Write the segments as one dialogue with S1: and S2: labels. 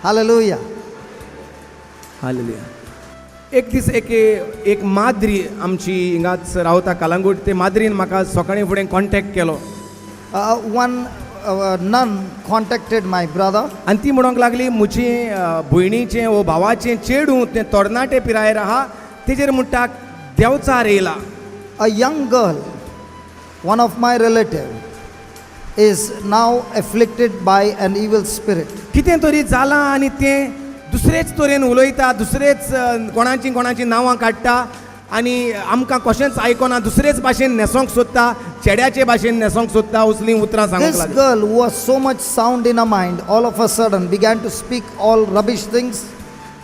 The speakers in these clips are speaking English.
S1: Hallelujah.
S2: Hallelujah. एक दीस एक माद्री आमची हिंगाच रावता कलंगूट ते माद्रीन म्हाका सकाळीं फुडें contact Kelo
S1: One nun contacted my brother.
S2: आनी ती म्हणूंक लागली म्हजी भयणीचें वो भावाचें चेडूं तें तोरणाटे पिरायेर आहा तेजेर म्हणटा देंवचार येयला.
S1: A young girl, one of my relative, is now afflicted by an evil spirit.
S2: कितें तरी जालां आनी तें दुसरेच तरेन उलयता, दुसरेच कोणाची नांवां काडटा आनी आमकां कशेंच आयकना, दुसरेच भाशेन न्हेसोंक सोदता, चेड्याचे भाशेन न्हेसोंक सोदता, उसलीं उतरां सांगूंक
S1: This
S2: लागली.
S1: girl, who was so much sound in her mind, all of a sudden began to speak all rubbish things,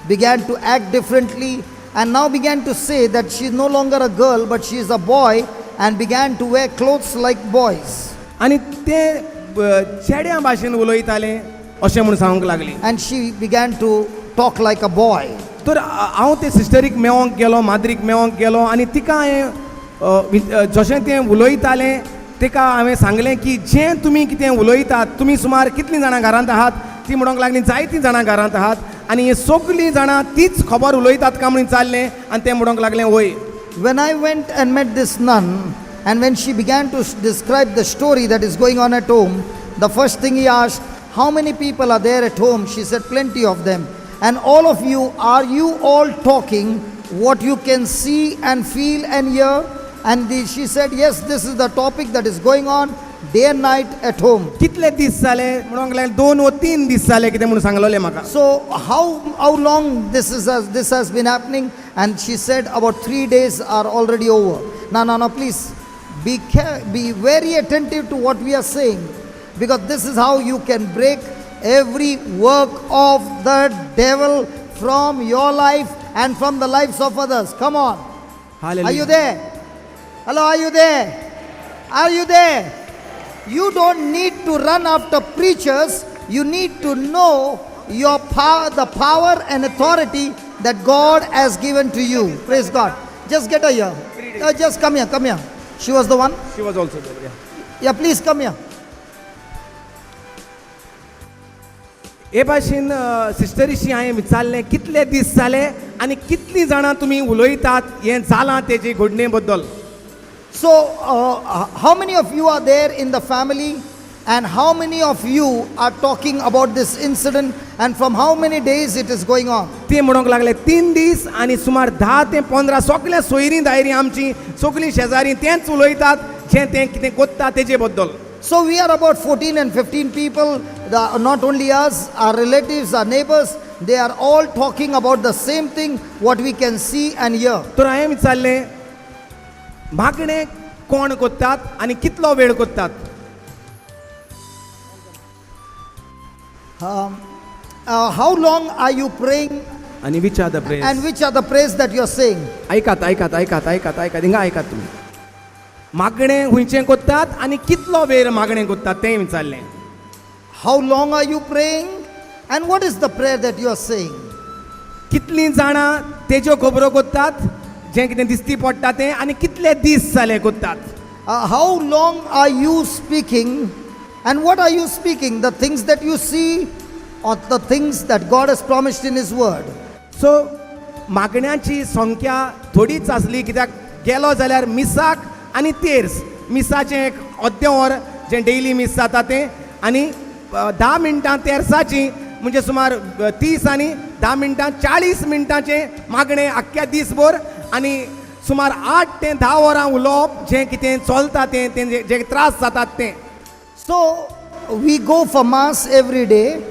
S1: began to act differently, and now began to say that she is no longer a girl but she is a boy, and began to wear clothes like boys.
S2: आनी ते चेड्या भाशेन उलयताले अशें म्हूण सांगूंक लागली.
S1: And she began to talk like a boy.
S2: तर हांव ते सिस्टरीक मेळोंक गेलो, माद्रीक मेळोंक गेलो आनी तिका हांवें जशें तें उलयतालें तिका हांवें सांगलें की जें तुमी कितें उलयतात, तुमी सुमार कितलीं जाणां घरांत आहात? ती म्हणोंक लागली जायतीं जाणां घरांत आहात आनी हे सगलीं जाणां तीच खबर उलयतात काय म्हणून चाललें आनी तें म्हणोंक लागलें वय.
S1: When I went and met this nun, and when she began to describe the story that is going on at home, the first thing he asked, how many people are there at home? She said, plenty of them. And all of you, are you all talking what you can see and feel and hear? And she said, yes, this is the topic that is going on day and night at home.
S2: कितले दीस जाले म्हणोंक लागलें 2 वा 3 दीस जाले कितें म्हणून सांगलोलें म्हाका.
S1: So how long this has been happening? And she said about 3 days are already over. No, please be very attentive to what we are saying, because this is how you can break every work of the devil from your life and from the lives of others. Come on.
S2: Hallelujah.
S1: Are you there? Hello, are you there? Are you there? You don't need to run after preachers. You need to know your power, the power and authority that God has given to you. Praise God. Just get her here. Just come here. She was the one?
S2: She was also there, yeah.
S1: Yeah, please come here.
S2: हे भाशेन सिस्टरीशी हांवें विचारलें कितले दीस जाले आनी कितलीं जाणां तुमी उलयतात हें जालां तेजे घडणे बद्दल.
S1: So, how many of you are there in the family, and how many of you are talking about this incident, and from how many days it is going on?
S2: ते म्हणोंक लागले 3 दीस आनी सुमार 10 ते 15 सगळे सोयरीं दायरीं आमची सगळीं शेजारीं तेंच उलयतात जें तें कितें कोत्ता तेजे बद्दल.
S1: So we are about 14 and 15 people, not only us, our relatives, our neighbors, they are all talking about the same thing, what we can see and hear.
S2: तर हांवें विचारलें मागणें कोण कोत्तात आनी कितलो वेळ कोत्तात.
S1: How long are you praying,
S2: आनी which are the prayers?
S1: and which are the prayers that you are saying?
S2: ऐकात हिंगा ऐकात तुमी. मागणें हुंयचें कोत्तात आनी कितलो वेळ मागणें कोत्तात तें विचारलें.
S1: How long are you praying, and what is the prayer that you are saying?
S2: कितलीं जाणां तेज्यो खबरो कोत्तात जें कितें दिसती पडटा तें आनी कितले दीस जाले कोत्तात.
S1: How long are you speaking, and what are you speaking? The things that you see, or the things that God has promised in His Word?
S2: सो मागण्यांची संख्या थोडीच आसली कित्याक गेलो जाल्यार मिसाक आनी तेर्स. मिसाचें एक अर्दें वर जें डेली मिस जाता तें आनी 10 मिनटां तेर्साची म्हणजे सुमार 30 आनी 10 मिनटां 40 मिनटांचें मागणें आख्ख्या दिसभर आनी सुमार 8 ते 10 वरां उलोवप जें कितें चलता तें जे त्रास जातात तें.
S1: So we go for mass every day,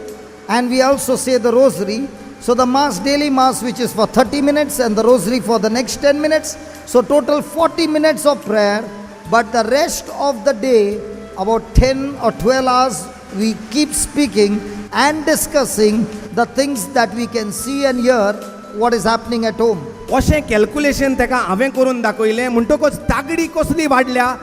S1: and we also say the rosary. So the mass, daily mass, which is for 30 minutes, and the rosary for the next 10 minutes. So total 40 minutes of prayer. But the rest of the day, about 10 or 12 hours, we keep speaking and discussing the things that we can see and hear, what is happening at home.
S2: अशें calculation ताका हांवें करून दाखयलें. म्हणटकच तागडी कसली वाडल्या,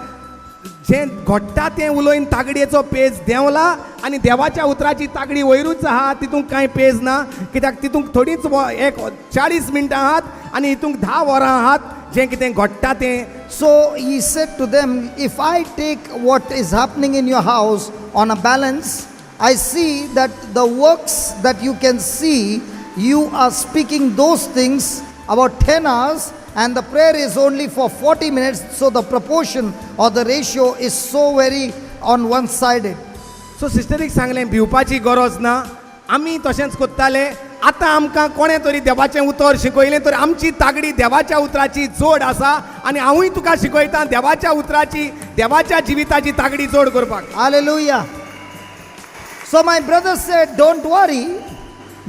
S2: जें घडटा तें उलोवन तागडयेचो पेज देंवला आनी देवाच्या उतराची तागडी वयरूच आहा, तितूंक कांय पेज ना. कित्याक तितूंक थोडीच एक 40 मिनटां आहात आनी हितूंक 10 वरां आहात जें कितें घडटा तें.
S1: So he said to them, if I take what is happening in your house on a balance, I see that the works that you can see, you are speaking those things about 10 hours, and the prayer is only for 40 minutes. So the proportion or the ratio is so very on one sided.
S2: सो सिस्टरीक सांगलें भिवपाची गरज ना, आमी तशेंच कोत्ताले. आतां आमकां कोणें तरी देवाचें उतर शिकयलें तर आमची तागडी देवाच्या उतराची जोड आसा, आनी हांवूय तुका शिकयतां देवाच्या उतराची, देवाच्या जिविताची तागडी जोड करपाक.
S1: Hallelujah. So my brother said, don't worry,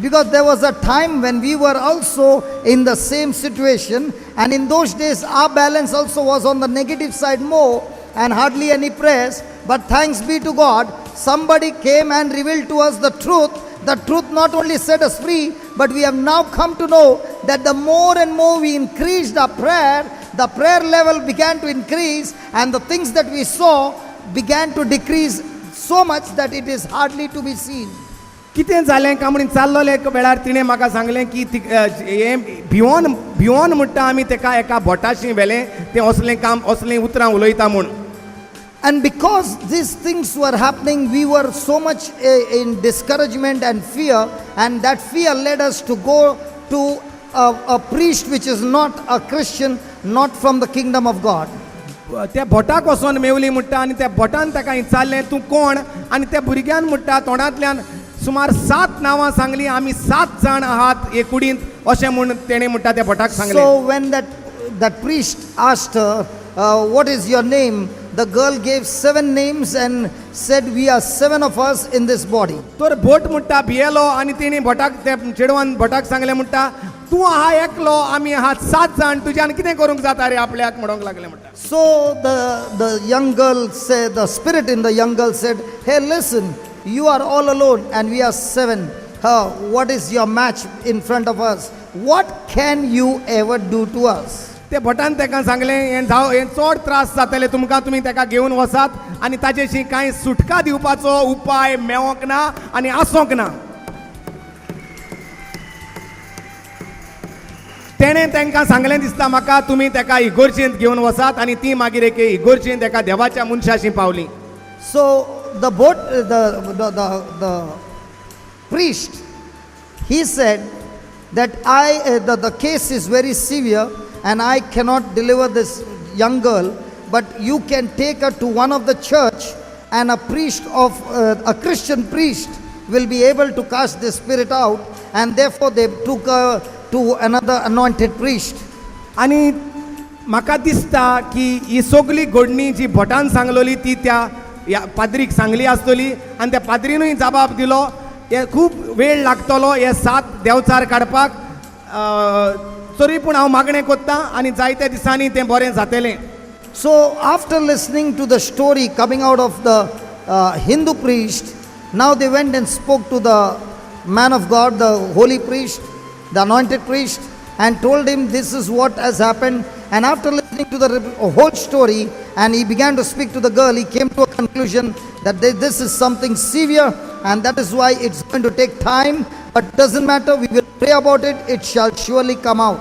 S1: because there was a time when we were also in the same situation, and in those days our balance also was on the negative side more, and hardly any prayers. But thanks be to God, somebody came and revealed to us the truth. The truth not only set us free, but we have now come to know that the more and more we increased our prayer, the prayer level began to increase, and the things that we saw began to decrease so much that it is hardly to be seen.
S2: कितें जालें काय म्हणून चाललोले एक वेळार तिणें म्हाका सांगलें की हें भिवोन म्हणटा आमी तेका एका भटाशी व्हेलें, तें असलें काम असलें उतरां उलयता म्हूण.
S1: And because these things were happening, we were so much in discouragement and fear, and that fear led us to go to a priest which is not a Christian, not from the kingdom of God.
S2: त्या भटाक वचोन मेवली म्हणटा, आनी त्या भटान ताका विचारलें तूं कोण, आनी त्या भुरग्यान म्हणटा तोंडांतल्यान सुमार 7 नांवां सांगलीं, आमी 7 जाण आहात हे कुडींत अशें म्हूण तेणें म्हणटा त्या भटाक सांगलें.
S1: So when that priest asked her, what is your name? The girl gave 7 names and said, we are 7 of us in this body.
S2: तर भट म्हणटा भियेलो, आनी तेणी भटाक त्या चेडवान भटाक सांगलें म्हणटा तूं आहा एकलो, आमी आहात 7 जाण, तुज्यान कितें करूंक जाता रे आपल्याक म्हणूंक लागलें म्हणटा.
S1: So the young girl said, the spirit in the young girl said, hey listen, you are all alone and we are 7. What is your match in front of us? What can you ever do to us?
S2: ते भटान ताका सांगलें हें चड त्रास जातले तुमकां, तुमी ताका घेवन वसात, आनी ताचेशी कांय सुटका दिवपाचो उपाय मेळोंक ना आनी आसोंक ना. तेणें तांकां सांगलें दिसता म्हाका, तुमी ताका इगोर्जेंत घेवन वसात, आनी ती मागीर एके इगोर्जेंत एका देवाच्या मनशाशी पावली.
S1: So the priest, he said that the case is very severe and I cannot deliver this young girl, but you can take her to one of the church, and a priest of a Christian priest will be able to cast the spirit out, and therefore they took her to another anointed priest.
S2: आनी म्हाका दिसता की ही सगळी घडणी जी भटान सांगलोली ती त्या पाद्रीक सांगली आसतली, आनी त्या पाद्रीनूय जबाब दिलो. हे खूब वेळ लागतलो हे 7 देवचार काडपाक, तरी पूण हांव मागणें कोत्तां आनी जायत्या दिसांनी तें बरें जातलें.
S1: So after listening to the story coming out of the Hindu priest, now they went and spoke to the man of God, the holy priest, the anointed priest, and told him this is what has happened. And after listening to the whole story, and he began to speak to the girl, he came to a conclusion that this is something severe, and that is why it's going to take time, but doesn't matter, we will pray about it, it shall surely come out.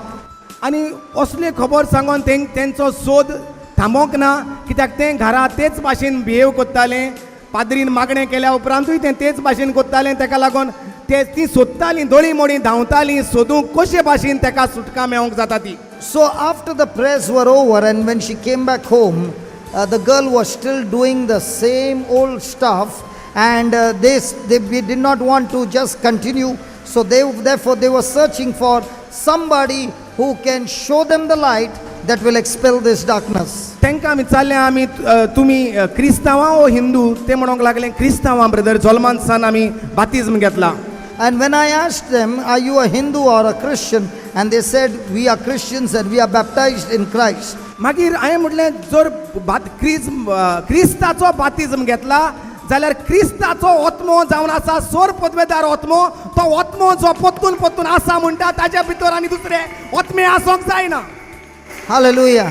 S2: आनी असले खबर सांगून तेंचो सोद थांबोवंक ना, कित्याक ते घरा तेच भाशेन बिहेव कोत्ताले. पाद्रीन मागणें केल्या उपरांतूय ते तेच भाशेन कोत्ताले, ताका लागून ती सोदतालीं, दोळी मोडी धांवतालीं, सोदूंक कशे भाशेन ताका सुटका मेळोंक जाता ती.
S1: So after the prayers were over and when she came back home, the girl was still doing the same old stuff, and they did not want to just continue. So therefore they were searching for somebody who can show them the light that will expel this darkness.
S2: तांकां विचारलें आमी तुमी क्रिस्तांवां ओ हिंदू, ते म्हणूंक लागले क्रिस्तांवां brother, जल्मान सान आमी बातिज्म घेतला.
S1: And when I asked them, are you a Hindu or a Christian? And they said, we are Christians and we are baptized in Christ.
S2: मागीर हांवें म्हटलें जर क्रिस्ताचो बातिज्म घेतला जाल्यार क्रिस्ताचो ओत्मो जावन आसा, सोर पदवेदार ओत्मो, तो ओत्मो जो पोत्तून पोत्तून आसा म्हणटा ताच्या भितर आनी दुसरे ओत्मे आसोंक जायना.
S1: Hallelujah.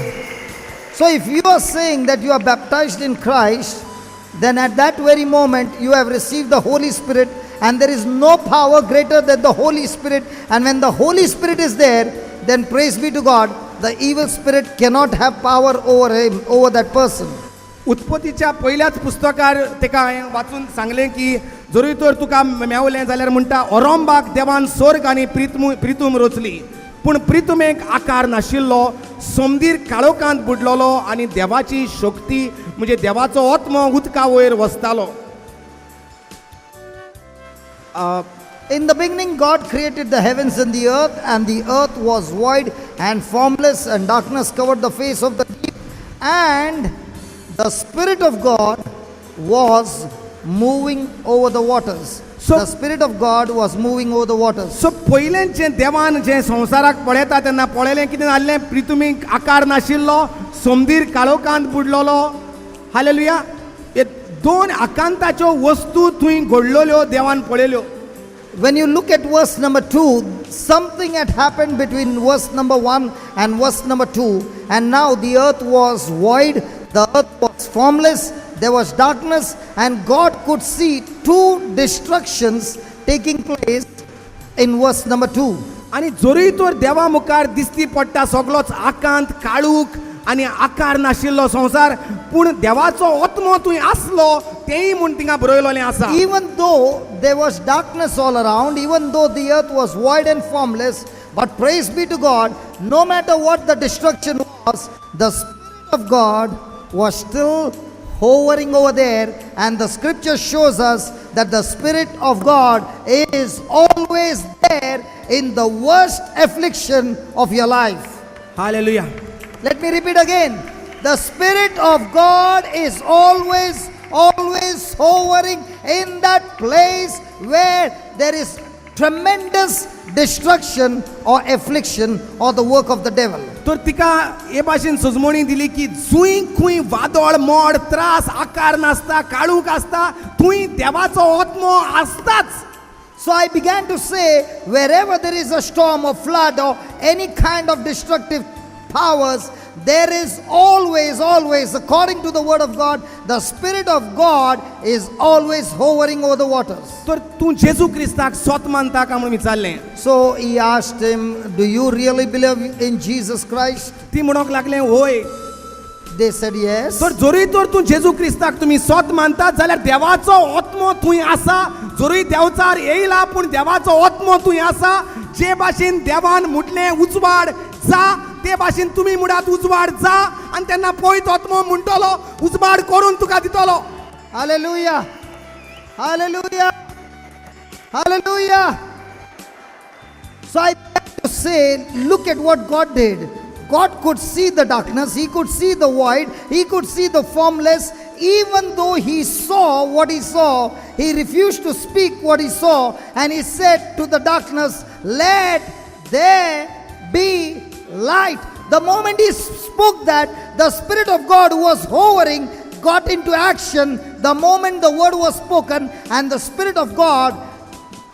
S1: So if you are saying that you are baptized in Christ, then at that very moment you have received the Holy Spirit, and there is no power greater than the Holy Spirit. And when the Holy Spirit is there, then praise be to God, the evil spirit cannot have power over him, over that person.
S2: उत्पत्तीच्या पहिल्याच पुस्तकार तेका हांवें वाचून सांगलें की जरी तर तुका मेवलें जाल्यार म्हणटा अरोंबाक देवान स्वर्ग आनी प्रितूम रचली, पूण प्रितुमेक आकार नाशिल्लो, समदीर काळोखांत बुडलोलो आनी देवाची शक्ती म्हणजे देवाचो आत्मो उदका वयर वसतालो.
S1: In the beginning, God created the heavens and the earth was void and formless, and darkness covered the face of the deep, and the Spirit of God was moving over the waters.
S2: So-
S1: the Spirit of God was moving over the waters.
S2: सो पयलें जें देवान जें संवसाराक पळयता तेन्ना पळयलें कितें जाल्लें, प्रितुमीक आकार नाशिल्लो, समदीर काळोखांत बुडलोलो. हालेलुया. हे दोन आकांताच्यो वस्तू थंय घडलेल्यो देवान पळयल्यो.
S1: When you look at verse number 2, something had happened between verse number 1 and verse number 2, and now the earth was void, the earth was formless, there was darkness, and God could see two destructions taking place in verse number 2.
S2: आनी जरी तर देवा मुखार दिसती पडटा सगळोच आकांत, काळूख आनी आकार नाशिल्लो संवसार, पूण देवाचो आत्मो थंय आसलो तेंय म्हूण थिंगा बरयलोलें आसा.
S1: Even though there was darkness all around, even though the earth was void and formless, but praise be to God, no matter what the destruction was, the Spirit of God was still hovering over there, and the scripture shows us that the Spirit of God is always there in the worst affliction of your life.
S2: Hallelujah.
S1: Let me repeat again. The Spirit of God is always hovering in that place where there is tremendous destruction or affliction or the work of the devil.
S2: तर तिका हे भाशेन सजमणी दिली की जुंय खूंय वादळ, mode, त्रास, आकार नासता, काळूख आसता, थंय देवाचो आत्मो आसताच.
S1: So I began to say, wherever there is a storm or flood or any kind of destructive powers, there is always, according to the word of God, the Spirit of God is always hovering over the waters.
S2: तर तूं जेजू क्रिस्ताक स्वत मानता काय म्हणून विचारलें.
S1: So he asked him, do you really believe in Jesus Christ?
S2: ती म्हणोंक लागलें होय.
S1: They said yes.
S2: तर जरी तर तूं जेजू क्रिस्ताक तुमी स्वत मानतात जाल्यार देवाचो आत्मो थंय आसा. जरी देंवचार येयला पूण देवाचो आत्मो थंय आसा. जे भाशेन देवान म्हटलें उजवाड जा, ते भाशेन तुमी मुळात उजवाड जा, आनी तेन्ना पळयत आत्मो म्हणटलो उजवाड करून तुका दितलो.
S1: Hallelujah. Hallelujah. Hallelujah. So I have to say, look at what God did. God could see the darkness, He could see the void, He could see the formless. Even though He saw what He saw, He refused to speak what He saw, and He said to the darkness, let there be light. The moment He spoke that, the Spirit of God who was hovering got into action the moment the word was spoken, and the Spirit of God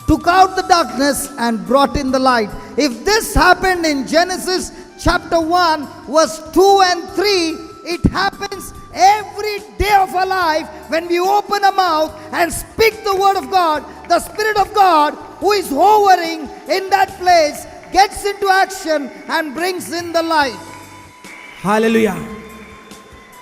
S1: took out the darkness and brought in the light. If this happened in Genesis chapter 1 verse 2 and 3, it happens every day of our life when we open our mouth and speak the word of God. The Spirit of God who is hovering in that place gets into action and brings in the light.
S2: Hallelujah.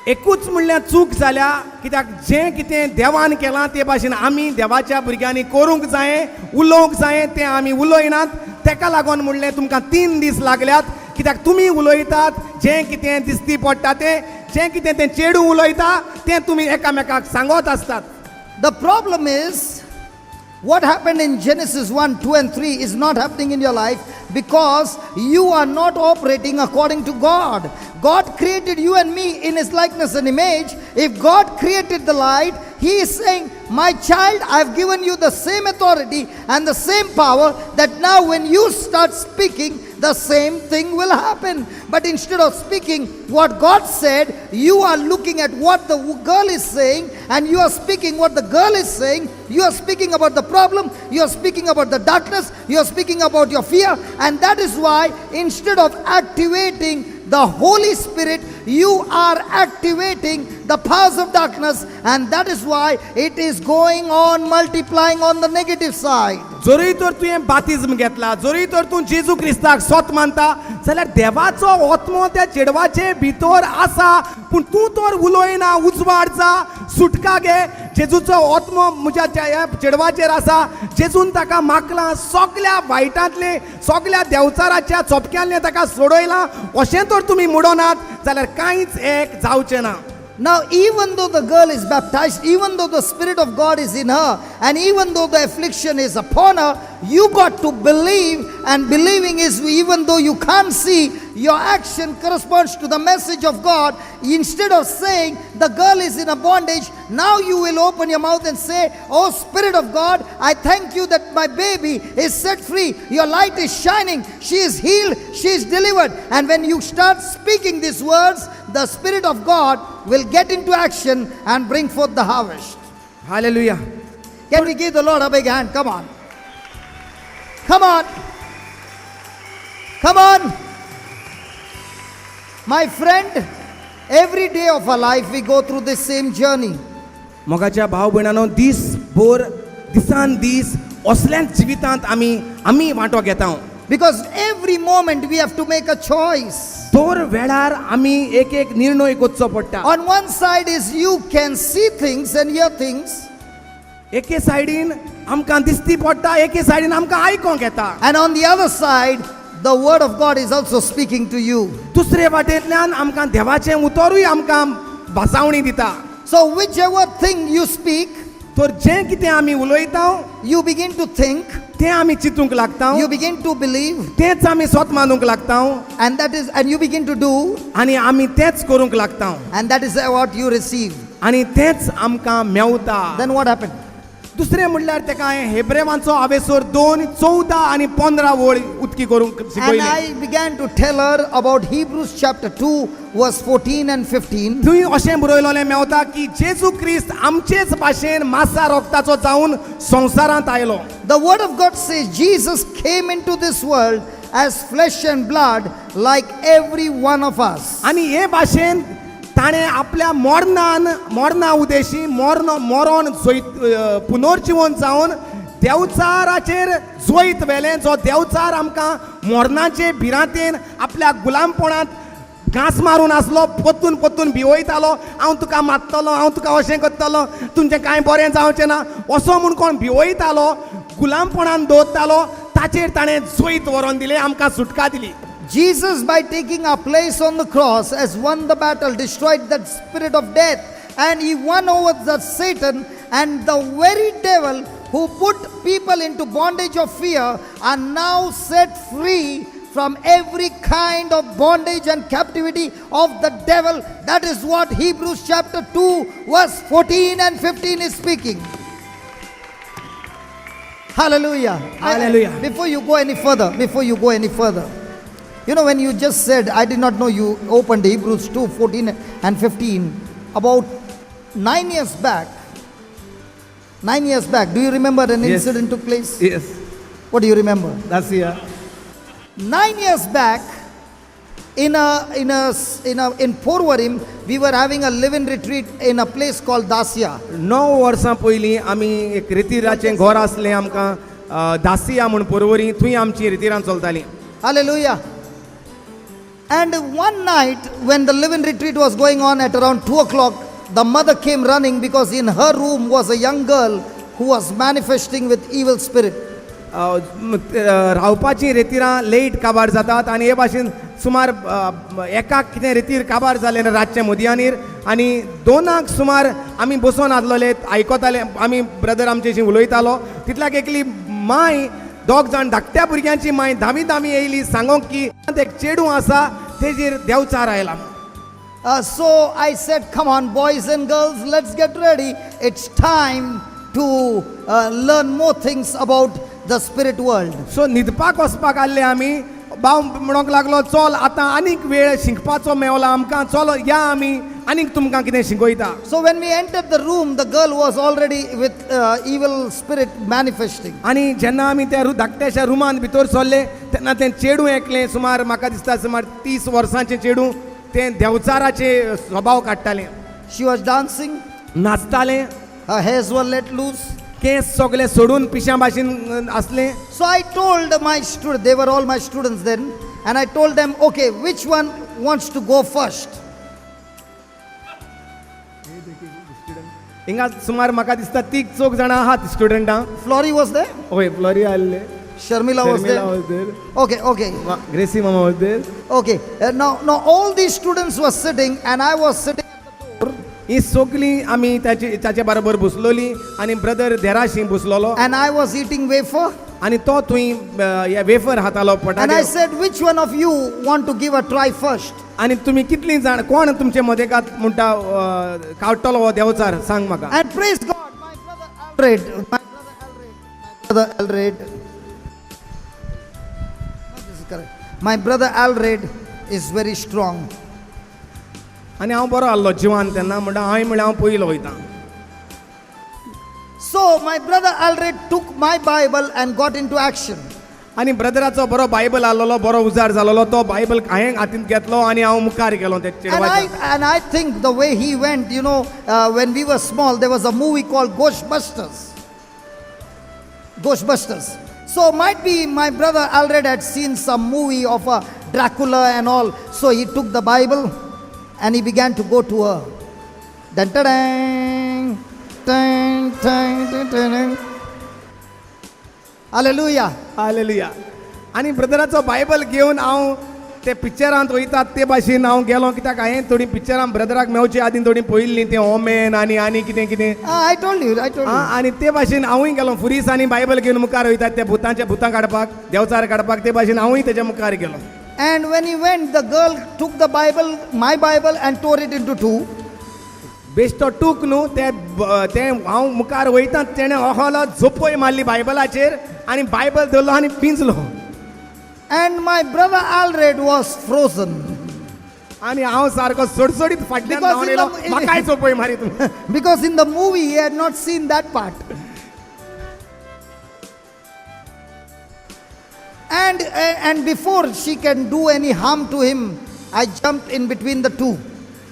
S2: एकूच म्हणल्यार चूक जाल्या, कित्याक जें कितें देवान केलां ते भाशेन आमी देवाच्या भुरग्यांनी करूंक जाये, उलोवंक जाये, तें आमी उलयनात. तेका लागून म्हणलें तुमकां 3 दीस लागल्यात, कित्याक तुमी उलयतात जें कितें दिसती पडटा तें, जें कितें तें चेडू उलयता तें तुमी एकामेकाक सांगत आसतात.
S1: The problem is, what happened in Genesis 1, 2 and 3 is not happening in your life because you are not operating according to God. God created you and me in His likeness and image. If God created the light, He is saying, my child, I've given you the same authority and the same power, that now when you start speaking, the same thing will happen. But instead of speaking what God said, you are looking at what the girl is saying, and you are speaking what the girl is saying. You are speaking about the problem, you are speaking about the darkness, you are speaking about your fear, and that is why instead of activating the Holy Spirit, you are activating the powers of darkness, and that is why it is going on multiplying on the negative side.
S2: जरी तर तुवें बातिज्म घेतला, जरी तर तूं जेजू क्रिस्ताक स्वत मानता, जाल्यार देवाचो आत्मो त्या चेडवाचे भितर आसा, पूण तूं तर उलयना, उजवाड जा, सुटका घे, जेजूचो आत्मो म्हज्या ह्या चेडवाचेर आसा, जेजून ताका मागलां, सगळ्या वायटांतले सगळ्या देवचाराच्या चोपक्यांतले ताका सोडयलां, अशें तर तुमी म्हणनात जाल्यार कांयच एक जावचें ना.
S1: Now, even though the girl is baptized, even though the Spirit of God is in her, and even though the affliction is upon her, you got to believe, and believing is even though you can't see, your action corresponds to the message of God. Instead of saying the girl is in a bondage, now you will open your mouth and say, "Oh Spirit of God, I thank you that my baby is set free. Your light is shining. She is healed. She is delivered." And when you start speaking these words, the Spirit of God will get into action and bring forth the harvest.
S2: Hallelujah.
S1: Can we give the Lord a big hand? Come on. Come on. Come on. My friend, every day of our life we go through this same journey.
S2: मोगाच्या भाव भयणांनो, दिसान दीस असल्याच जिवितांत आमी वांटो घेता.
S1: Because every moment we have to make a choice.
S2: दर वेळार आमी एक एक निर्णय करचो पडटा.
S1: On one side is you can see things and hear things.
S2: एके सायडीन आमकां दिसती पडटा, एके सायडीन आमकां आयकोंक येता.
S1: And on the other side, the word of God is also speaking to you.
S2: दुसरे वाटेंतल्यान आमकां देवाचें उतरूय आमकां भासावणी दिता.
S1: So whichever thing you speak,
S2: तर जें कितें आमी उलयता
S1: you begin to think,
S2: तें आमी चिंतूंक लागता,
S1: you begin to believe,
S2: तेंच आमी स्वत मानूंक लागता,
S1: and you begin to do,
S2: आनी आमी तेंच करूंक लागता,
S1: and that is what you receive.
S2: आनी तेंच आमकां मेवता.
S1: Then what happened?
S2: दुसरें म्हणल्यार तेका हांवें हेब्रेवांचो आवेसोर 2:14 आनी 15 वळ उक्ती करूंक
S1: And
S2: शिकयली.
S1: I began to tell her about Hebrews chapter 2, verse 14 and 15.
S2: थंय अशें बरयलोलें मेवता की जेजू क्रिस्त आमचेच भाशेन मासा रोगताचो जावन संवसारांत आयलो.
S1: The word of God says Jesus came into this world as flesh and blood like every one of us.
S2: आनी हे भाशेन ताणें आपल्या मोरना उदेशी मरण पुनर्जीवन जावन देवचाराचेर जोईत व्हेलें, जो देवचार आमकां मोरनाचे भिरांतेन आपल्या गुलामपणांत घास मारून आसलो, पोत्तून भिवयतालो, हांव तुका मारतलो, हांव तुका अशें करतलो, तुमचें कांय बरें जावचें ना, असो म्हूण कोण भिवयतालो, गुलामपणान दवरतालो, ताचेर ताणें जोईत व्हरोन दिलें, आमकां सुटका दिली.
S1: Jesus, by taking our place on the cross, has won the battle, destroyed that spirit of death, and he won over the Satan, and the very devil who put people into bondage of fear are now set free from every kind of bondage and captivity of the devil. That is what Hebrews chapter 2, verse 14 and 15 is speaking. Hallelujah.
S2: Hallelujah.
S1: Before you go any further, you know, when you just said, I did not know you opened Hebrews 2, 14 and 15, about 9 years back, do you remember an
S2: Yes.
S1: incident took place?
S2: Yes,
S1: What do you remember?
S2: that's here.
S1: 9 years back, in Porvarim, we were having a live-in retreat in a place called Dasya.
S2: 9 वर्सां पयलीं आमी एक रितीराचें घर आसलें आमकां दासिया म्हूण परवरी, थंय आमची रितीरां चलतालीं.
S1: Hallelujah. And one night, when the live-in retreat was going on at around 2 o'clock, the mother came running because in her room was a young girl who was manifesting with evil spirit.
S2: रावपाची रितीरां late काबार जातात आनी हे भाशेन सुमार एकाक कितें रितीर काबार जालें रातचे मदयानीर आनी 2 सुमार आमी बसून आसलोले आयकताले, आमी ब्रदर आमचेशी उलयतालो, तितल्याक एकली माय 2 जाण धाकट्या भुरग्यांची माय धामी येयली सांगोंक की एक चेडूं आसा तेजेर देवचार आयला.
S1: So I said, come on, boys and girls, let's get ready. It's time to learn more things about the spirit world.
S2: सो न्हिदपाक वचपाक आसले आमी. भाव म्हणोंक लागलो, चल आतां आनीक वेळ शिकपाचो मेवला आमकां, चल या आमी आनीक तुमकां कितें शिकयता.
S1: So when we entered the room, the girl was already with evil spirit manifesting.
S2: आनी जेन्ना आमी त्या धाकट्याशा रुमान भितर सरले तेन्ना तें चेडूं एकलें, सुमार म्हाका दिसता सुमार 30 वर्सांचें चेडूं, तें देवचाराचे स्वभाव काडटालें.
S1: She was dancing,
S2: नाचतालें,
S1: her hairs were let loose.
S2: Case सगळे सोडून पिश्या भाशेन आसलें.
S1: So I told my students, they were all my students then, and I told them, okay, which one wants to go first?
S2: हिंगा सुमार म्हाका दिसता 3-4 जाणां आहात स्टुडंटां.
S1: Flory was there?
S2: होय फ्लोरी आसले.
S1: Sharmila was there?
S2: was there.
S1: Okay, okay.
S2: Gracie मामा was there.
S1: Okay. Now all these students were sitting and I was sitting at the door
S2: ही सगळीं आमी ताचे बरोबर बसलोली आनी ब्रदर देराशी बसलोलो
S1: and I was eating wafer.
S2: आनी तो थंय हे वेफर हातालो
S1: And I
S2: पोटार.
S1: said, which one of you want to give a try first?
S2: आनी तुमी कितलीं जाण कोण तुमचे मदेकात म्हणटा कावटलो हो देवचार सांग म्हाका.
S1: And praise God, brother Alred. This is correct. My brother Alred is very strong.
S2: आनी हांव बरो आहलो जिवान तेन्ना म्हणटा हांवें म्हळ्यार हांव पयलो वयता.
S1: So my brother Alred took my Bible and got into action.
S2: आनी ब्रदराचो बरो बायबल आहलोलो बरो उजार जालोलो तो बायबल हांवें हातींत घेतलो आनी हांव मुखार गेलो ते चेडवाच्या.
S1: And I think the way he went, when we were small, there was a movie called Ghostbusters. So might be my brother Alred had seen some movie of a Dracula and all. So he took the Bible and he began to go to her. Dun, dun, dun, dun, dun, dun, dun, dun. Hallelujah.
S2: Hallelujah. आनी ब्रदराचो Bible घेवन हांव ते पिक्चरांत वयतात ते भाशेन हांव गेलो कित्याक हांवें थोडीं पिक्चरां ब्रदराक मेवचे आदीं थोडीं पळयल्लीं तें ओमेन आनी कितें कितें
S1: I told you.
S2: आनी ते भाशेन हांवूय गेलो फुरीस आनी बायबल घेवन मुखार वयतात ते भुतां काडपाक देवचार काडपाक ते भाशेन हांवूय तेच्या मुखार गेलो.
S1: And when he went, the girl took the Bible, my Bible, and tore it into two.
S2: बेश्टो टूक न्हू ते हांव मुखार वयता तेणें ओहलो झोपय मारली बायबलाचेर आनी बायबल धरलो आनी पिंजलो.
S1: And my brother Alred was frozen.
S2: आनी हांव सारको सडसडीत फाटल्यान
S1: Because
S2: धांवन
S1: in
S2: येयलो
S1: the-
S2: म्हाकाय झोपय मारी तूं.
S1: Because in the movie, he had not seen that part. And before she can do any harm to him, I jumped in between the two.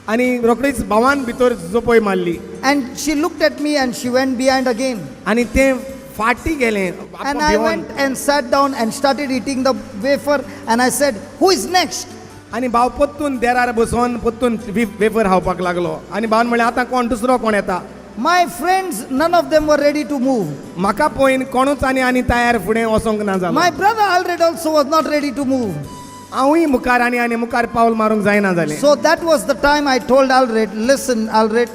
S2: आनी रोखडीच भावान भितर झोपय मारली
S1: And she looked at me and she went behind again.
S2: आनी तें फाटी गेलें.
S1: And I went and sat down and started eating the wafer. And I said, who is next?
S2: आनी भाव पोत्तून देरार बसोन पोत्तून वेफर खावपाक लागलो आनी भावान म्हणलें आतां कोण दुसरो कोण येता.
S1: My friends, none of them were ready to move.
S2: म्हाका पळयन कोणूच आनी तयार फुडें वचोंक ना जालो.
S1: My brother Alred also was not ready to move.
S2: हांवूय मुखार आनी मुखार पावल मारूंक जायना जालें.
S1: So that was the time I told Alred, listen, Alred,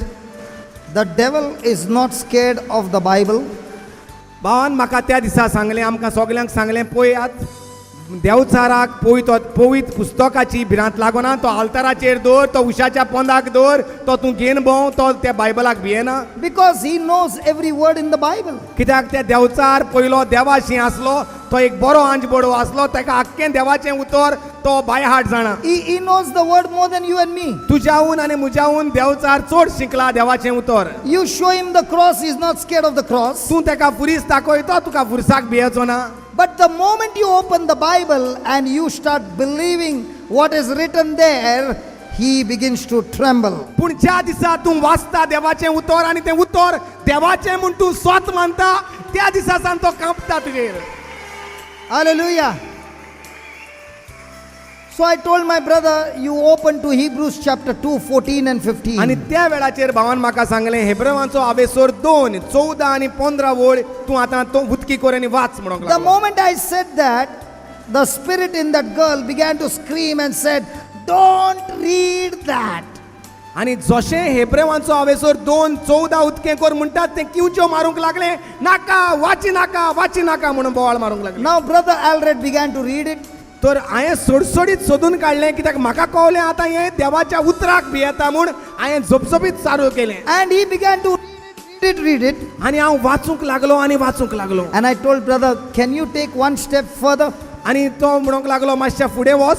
S1: the devil is not scared of the Bible.
S2: भावान म्हाका त्या दिसा सांगलें आमकां सगल्यांक सांगलें पळयात देवचाराक पवित पुस्तकाची भिरांत लागोना तो आल्ताराचेर दवर तो उशाच्या पोंदाक दवर तो तूं घेवन भोंव तो त्या बायबलाक भियेना.
S1: Because he knows every word in the Bible.
S2: कित्याक त्या देवचार पयलो देवाशी आसलो तो एक बरो आंजबडो आसलो ताका आख्खें देवाचें उतर तो बायहाट जाणा.
S1: He knows the word more than you and me.
S2: तुज्याहून आनी म्हज्याहून देवचार चड शिकला देवाचें उतर.
S1: You show him the cross, he's not scared of the cross.
S2: तूं ताका फुरीस दाखयतो तुका फुरसाक भियेचो ना.
S1: But the moment you open the Bible and you start believing what is written there, he begins to tremble.
S2: पूण ज्या दिसा तूं वाचता देवाचें उतर आनी तें उतर देवाचें म्हूण तूं स्वत मानता त्या दिसा सावन तो कांपता तुजेर.
S1: Hallelujah. So I told my brother, you open to Hebrews chapter 2, 14 and 15.
S2: आनी त्या वेळाचेर भावान म्हाका सांगलें हेब्रेवांचो आवेसोर 2, 14 आनी 15 वळ तूं आतां तो उदकी कोर आनी वाच म्हणूंक
S1: The
S2: लागलो.
S1: moment I said that, the spirit in that girl began to scream and said, don't read that.
S2: आनी जशें हेब्रेवांचो आवेसोर 2, 14 उदकें कोर म्हणटात तें किवच्यो मारूंक लागलें नाका वाची नाका म्हणून बोवाळ मारूंक लागलें.
S1: Now brother Alred began to read it.
S2: तर हांवें सोडसोडीत सोदून काडलें कित्याक म्हाका कळलें आतां हें देवाच्या उतराक भियेता म्हूण हांवें झपझपीत चालू केलें.
S1: And he began to read it.
S2: आनी हांव वाचूंक लागलो.
S1: And I told brother, can you take one step further?
S2: आनी तो म्हणूंक लागलो मातशें फुडें वच.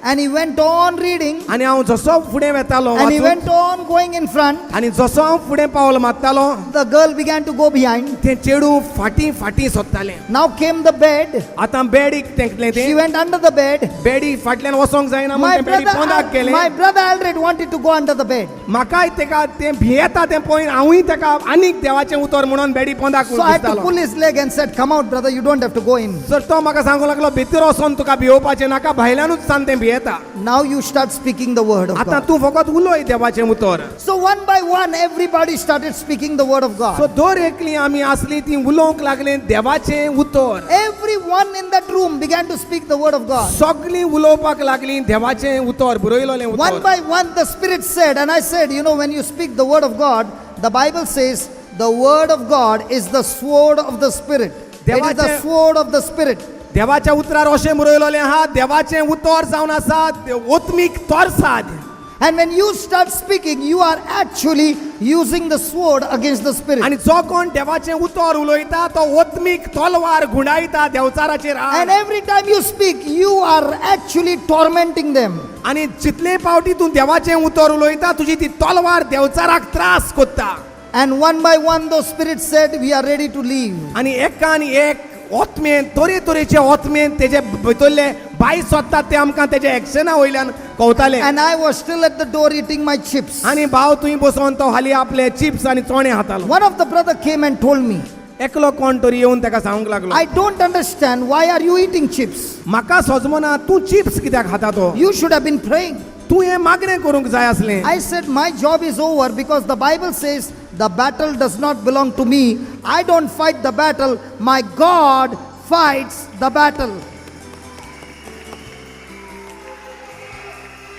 S1: And he went on reading.
S2: आनी हांव जसो फुडें वेतालो
S1: And he
S2: वाचूंक,
S1: went on going in front.
S2: आनी जसो हांव फुडें पावल मारतालो
S1: The girl began to go behind.
S2: तें चेडूं फाटीं सोदतालें.
S1: Now came the bed.
S2: आतां बेडीक तेंकलें
S1: She
S2: तें
S1: went under the bed.
S2: बेडी फाटल्यान वचोंक जायना
S1: My
S2: म्हूण तें बेडी पोंदाक गेलें.
S1: brother Alred wanted to go under the bed.
S2: म्हाकाय तेका तें भियेता तें पळोवन हांवूय तेका आनीक देवाचें उतर म्हणून बेडी पोंदाक
S1: So I had to
S2: दिसतालो.
S1: pull his leg and said, come out brother, you don't have to go in.
S2: तर तो म्हाका सांगूंक लागलो भितर वचोन तुका भिवपाचें नाका भायल्यानूच सान तें येता.
S1: Now you start speaking the word of
S2: आता
S1: God.
S2: तू फकत उलोय देवाचें उतर.
S1: So one by one, everybody started speaking the word of
S2: so
S1: God.
S2: दर एकली आमी असली ती उलोवंक लागले देवाचें उतर.
S1: Everyone in that room began to speak the word of God.
S2: सगळीं उलोवपाक लागलीं देवाचें उतर, बरयलोलें
S1: One
S2: उतर.
S1: by one, the Spirit said, and I said, you know, when you speak the word of God, the Bible says the word of God is the sword of the Spirit. It is the
S2: देवाचे-
S1: sword of the Spirit.
S2: देवाच्या उतरार अशें बरयलोलें आहा, देवाचें उतर जावन आसा ओत्मीक तोरसाद.
S1: And when you start speaking, you are actually using the sword against the Spirit.
S2: आनी जो कोण देवाचें उतर उलयता तो ओत्मीक तलवार गुंडायता देवचाराचेर
S1: And
S2: odd.
S1: every time you speak, you are actually tormenting them.
S2: आनी जितले फावटी तूं देवाचें उतर उलयता तुजी ती तलवार देवचाराक त्रास कोत्ता.
S1: And one by one, those spirits said, we are ready to leave.
S2: आनी एकान एक ओत्मेन तरेतरेचे ओत्मेन तेजे भितरले बाय सोदतात ते आमकां तेजे एक्शना वयल्यान कवताले.
S1: And I was still at the door eating my chips.
S2: आनी भाव तुवें बसोन तो हाली आपले चिप्स आनी चोणे हातालो.
S1: One of the brother came and told me,
S2: एकलो कोण तरी येवन ताका सांगूंक लागलो,
S1: I don't understand, why are you eating chips?
S2: म्हाका सोजमना तूं चिप्स कित्याक खाता तो?
S1: You should have been praying.
S2: तूं हें मागणें करूंक जाय आसलें.
S1: I said, my job is over because the Bible says the battle does not belong to me. I don't fight the battle. My God fights the battle.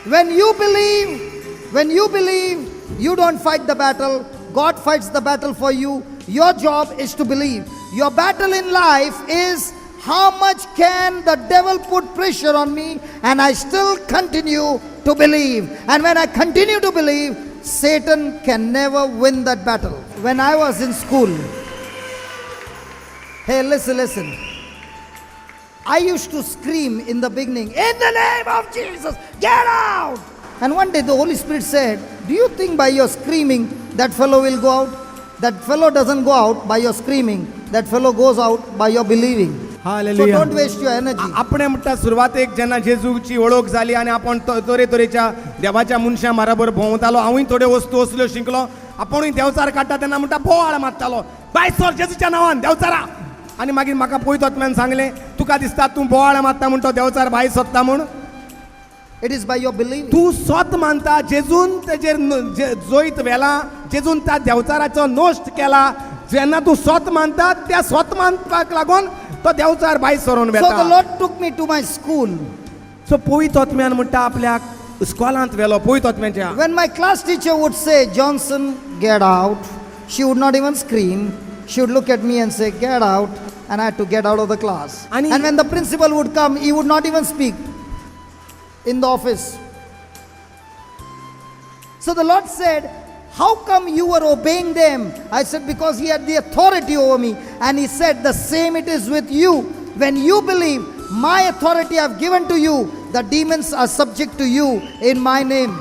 S1: When you believe, you don't fight the battle. God fights the battle for you. Your job is to believe. Your battle in life is how much can the devil put pressure on me and I still continue to believe. And when I continue to believe, Satan can never win that battle. When I was in school, hey, listen. I used to scream in the beginning, in the name of Jesus, get out! And one day the Holy Spirit said, do you think by your screaming that fellow will go out? That fellow doesn't go out by your screaming. That fellow goes out by your believing. So
S2: hallelujah.
S1: don't waste your energy.
S2: आपणे म्हणटा सुरवातेक जेन्ना जेजूची वळख जाली आनी आपण तरेतरेच्या देवाच्या मनशां बरोबर भोंवतालो, हांवूय थोड्यो वस्तू असल्यो शिकलो. आपुणूय देवचार काडटा तेन्ना म्हणटा बोवाळ मारतालो, भायर सर जेजूच्या नांवान देवचारा. आनी मागीर म्हाका पयत वचम्यान सांगलें, तुका दिसता तूं बोवाळ मारता म्हूण तो देवचार भायर सोदता म्हूण?
S1: It is by your believing.
S2: तूं स्वत मानता जेजून तेजेर जोईत व्हेला, जेजून त्या देवचाराचो नश्ट केला. जेन्ना तूं स्वत मानता त्या स्वत मानपाक लागून तो देवचार भायर सरोन
S1: So the
S2: वेता.
S1: Lord took me to my school.
S2: सो पयत वचम्यान म्हणटा आपल्याक इस्कॉलांत व्हेलो पयत वचम्याच्या.
S1: When my class teacher would say, Johnson, get out, she would not even scream. She would look at me and say, get out. And I had to get out of the class.
S2: And
S1: And when the principal would come, he would not even speak in the office. So the Lord said, how come you were obeying them? I said, because he had the authority over me. And he said, the same it is with you. When you believe, my authority I've given to you, the demons are subject to you in my name.